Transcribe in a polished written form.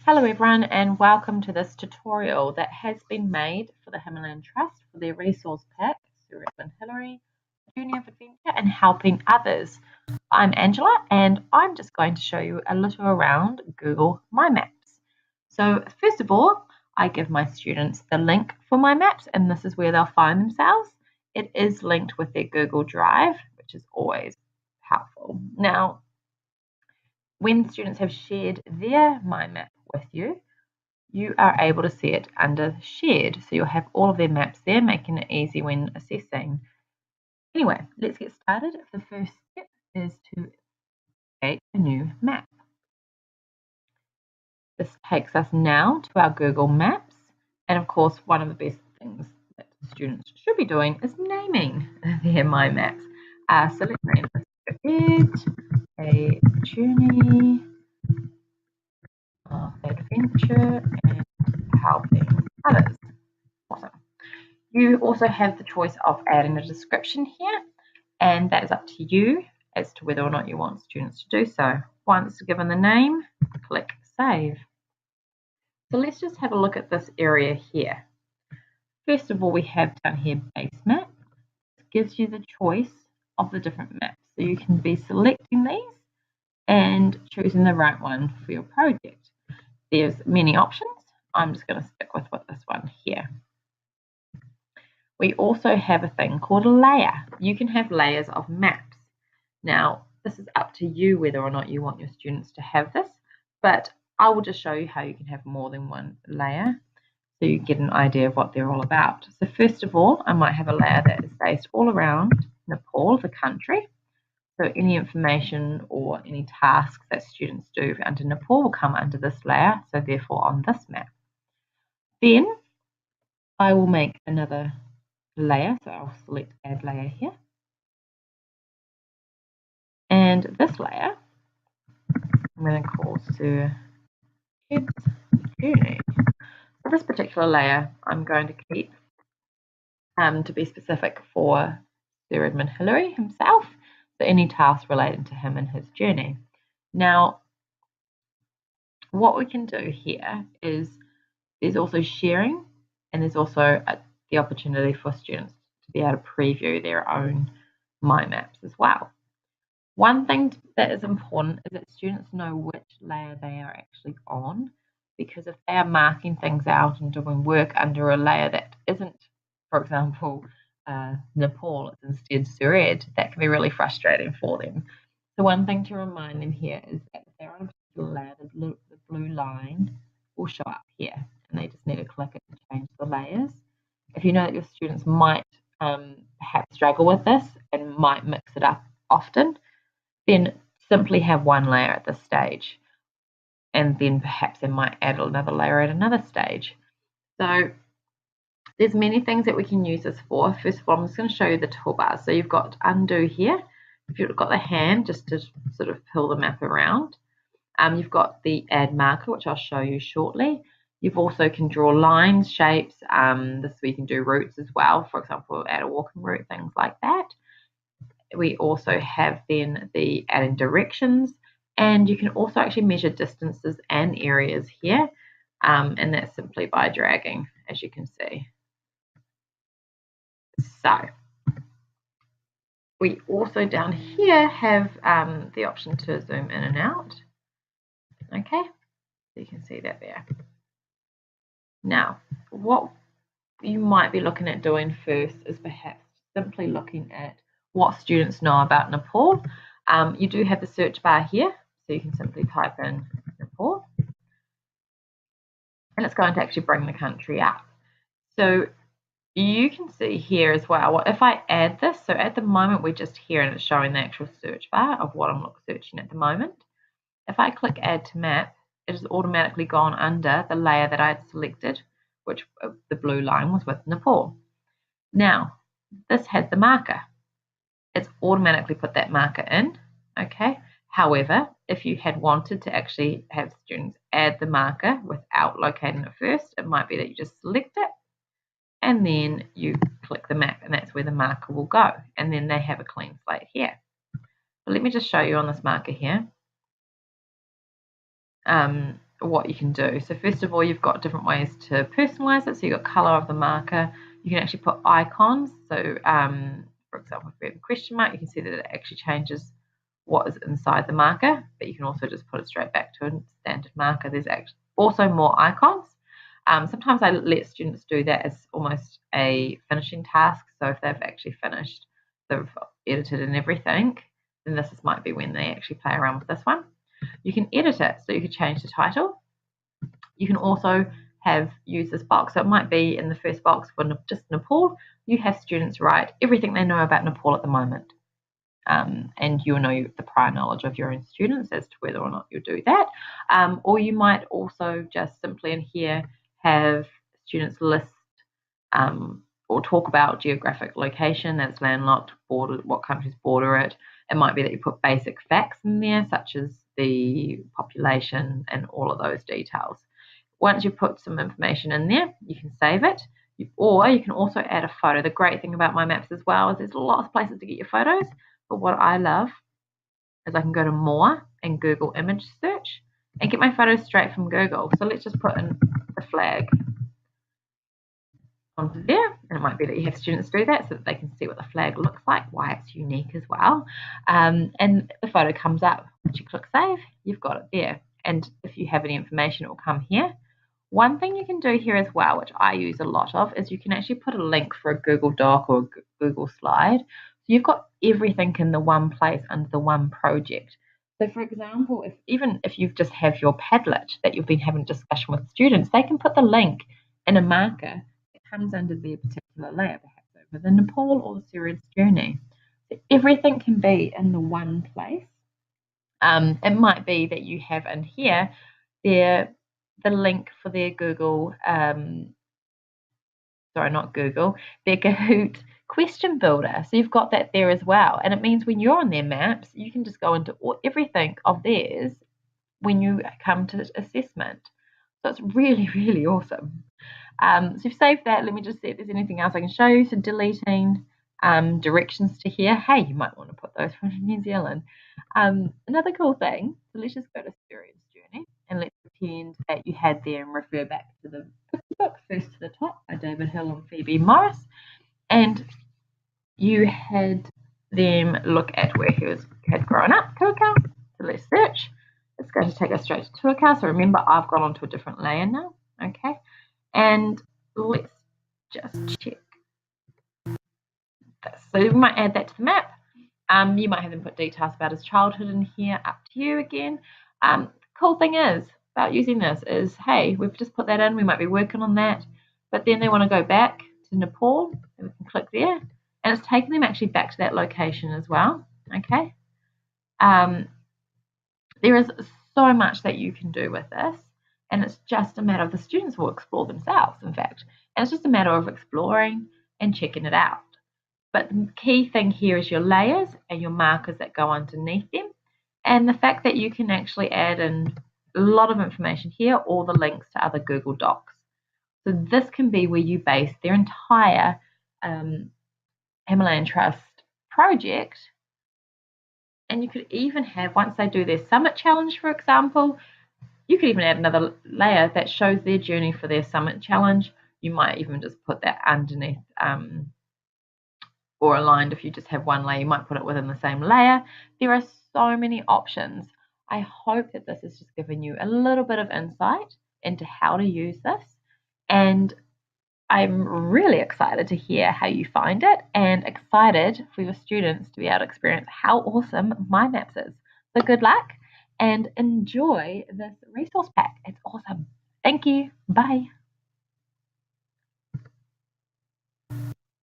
Hello everyone and welcome to this tutorial that has been made for the Himalayan Trust for their resource pack, Sir Edmund Hillary, Journey of Adventure and Helping Others. I'm Angela and I'm just going to show you a little around Google My Maps. So first of all, I give my students the link for My Maps and this is where they'll find themselves. It is linked with their Google Drive, which is always helpful. Now, when students have shared their My Map with you, you are able to see it under shared. So you'll have all of their maps there, making it easy when assessing. Anyway, let's get started. The first step is to create a new map. This takes us now to our Google Maps. And of course, one of the best things that students should be doing is naming their My Maps. So let's name this a journey of adventure and helping others. Awesome. You also have the choice of adding a description here, and that is up to you as to whether or not you want students to do so. Once given the name, click Save. So let's just have a look at this area here. First of all, we have down here Base Map. It gives you the choice of the different maps. So you can be selecting these and choosing the right one for your project. There's many options. I'm just going to stick with this one here. We also have a thing called a layer. You can have layers of maps. Now, this is up to you whether or not you want your students to have this, but I will just show you how you can have more than one layer so you get an idea of what they're all about. So first of all, I might have a layer that is based all around Nepal, the country. So any information or any tasks that students do under Nepal will come under this layer, so therefore on this map. Then I will make another layer, so I'll select add layer here. And this layer, I'm going to call Sir Ed's Journey. For this particular layer, I'm going to keep to be specific for Sir Edmund Hillary himself, so any tasks relating to him and his journey. Now, what we can do here is there's also sharing, and there's also the opportunity for students to be able to preview their own My Maps as well. One thing that is important is that students know which layer they are actually on, because if they are marking things out and doing work under a layer that isn't, for example, Nepal, it's instead Sir Ed, that can be really frustrating for them. So one thing to remind them here is that if they're on a particular layer, the blue line will show up here, and they just need to click it to change the layers. If you know that your students might perhaps struggle with this and might mix it up often, then simply have one layer at this stage, and then perhaps they might add another layer at another stage. So there's many things that we can use this for. First of all, I'm just going to show you the toolbar. So you've got undo here. If you've got the hand just to sort of pull the map around. You've got the add marker, which I'll show you shortly. You've also can draw lines, shapes. This we can do routes as well. For example, add a walking route, things like that. We also have then the adding directions, and you can also actually measure distances and areas here, and that's simply by dragging, as you can see. So we also down here have the option to zoom in and out. Okay, so you can see that there. Now, what you might be looking at doing first is perhaps simply looking at what students know about Nepal. You do have the search bar here, so you can simply type in Nepal, and it's going to actually bring the country up. So you can see here as well, if I add this, so at the moment we're just here and it's showing the actual search bar of what I'm searching at the moment. If I click add to map, it has automatically gone under the layer that I had selected, which the blue line was with Nepal. Now, this has the marker. It's automatically put that marker in, okay? However, if you had wanted to actually have students add the marker without locating it first, it might be that you just select it and then you click the map, and that's where the marker will go, and then they have a clean slate here. But let me just show you on this marker here. what you can do. So first of all, you've got different ways to personalize it. So you've got color of the marker. You can actually put icons. So for example, if we have a question mark, you can see that it actually changes what is inside the marker, but you can also just put it straight back to a standard marker. There's actually also more icons. Sometimes I let students do that as almost a finishing task. So if they've actually finished, they've edited and everything, then this might be when they actually play around with this one. You can edit it, so you could change the title. You can also use this box. So it might be in the first box for just Nepal. You have students write everything they know about Nepal at the moment. And you'll know the prior knowledge of your own students as to whether or not you'll do that. Or you might also just simply in here have students list or talk about geographic location, that's landlocked, border, what countries border it. It might be that you put basic facts in there, such as the population and all of those details. Once you've put some information in there, you can save it, or you can also add a photo. The great thing about my maps as well is there's lots of places to get your photos, but what I love is I can go to more and Google image search and get my photos straight from Google. So let's just put in the flag onto there, and it might be that you have students do that so that they can see what the flag looks like, why it's unique as well, and the photo comes up. Once you click save, you've got it there, and if you have any information, it will come here. One thing you can do here as well, which I use a lot of, is you can actually put a link for a Google Doc or a Google slide. So you've got everything in the one place under the one project. So for example, even if you just have your Padlet that you've been having a discussion with students, they can put the link in a marker that comes under their particular layer, perhaps over the Nepal or the Syrian journey. So everything can be in the one place. It might be that you have in here the link for their Google, their Kahoot question builder. So you've got that there as well. And it means when you're on their maps, you can just go into everything of theirs when you come to assessment. So it's really, really awesome. So you've saved that. Let me just see if there's anything else I can show you. So deleting directions to here. Hey, you might want to put those from New Zealand. Another cool thing, so let's just go to Syrian's journey and let's pretend that you had them refer back to the book First to the Top by David Hill and Phoebe Morris, and you had them look at where he had grown up, Tuakau. So let's search. It's going to take us straight to Tuakau. So remember, I've gone onto a different layer now. Okay, and let's just check this. So we might add that to the map. You might have them put details about his childhood in here, up to you again. The cool thing is about using this is, hey, we've just put that in, we might be working on that, but then they want to go back to Nepal, and we can click there, and it's taking them actually back to that location as well, okay? There is so much that you can do with this, and it's just a matter of the students will explore themselves, in fact, and it's just a matter of exploring and checking it out. But the key thing here is your layers and your markers that go underneath them, and the fact that you can actually add in a lot of information here, all the links to other Google Docs. So this can be where you base their entire Himalayan Trust project, and you could even have, once they do their summit challenge, for example, you could even add another layer that shows their journey for their summit challenge. You might even just put that underneath or aligned. If you just have one layer, you might put it within the same layer. There are so many options. I hope that this has just given you a little bit of insight into how to use this, and I'm really excited to hear how you find it and excited for your students to be able to experience how awesome My Maps is. So good luck and enjoy this resource pack. It's awesome. Thank you. Bye.